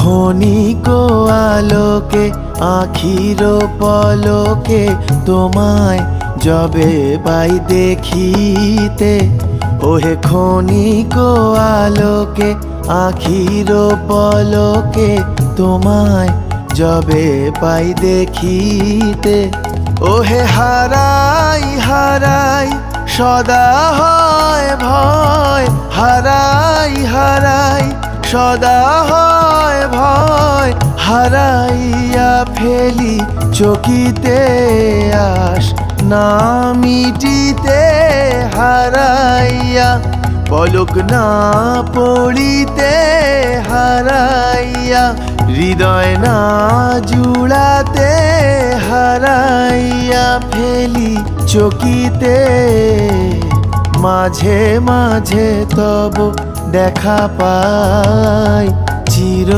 ক্ষণিক আলোকে আখির পলকে তোমায় যবে পাই দেখিতে, ওহে ক্ষণিক আলোকে আখির পলকে তোমায় যবে পাই দেখিতে, ওহে হারাই হারাই সদা হয় ভয়, হারাই হারাই সদা হয় ভয়, হারাইয়া ফেলি চকিতে আস না মিটিতে, হারাইয়া পলক না পড়িতে, হারাইয়া হৃদয় না জুড়াতে, হারাইয়া ফেলি চকিতে। মাঝে মাঝে তব দেখা পাই চির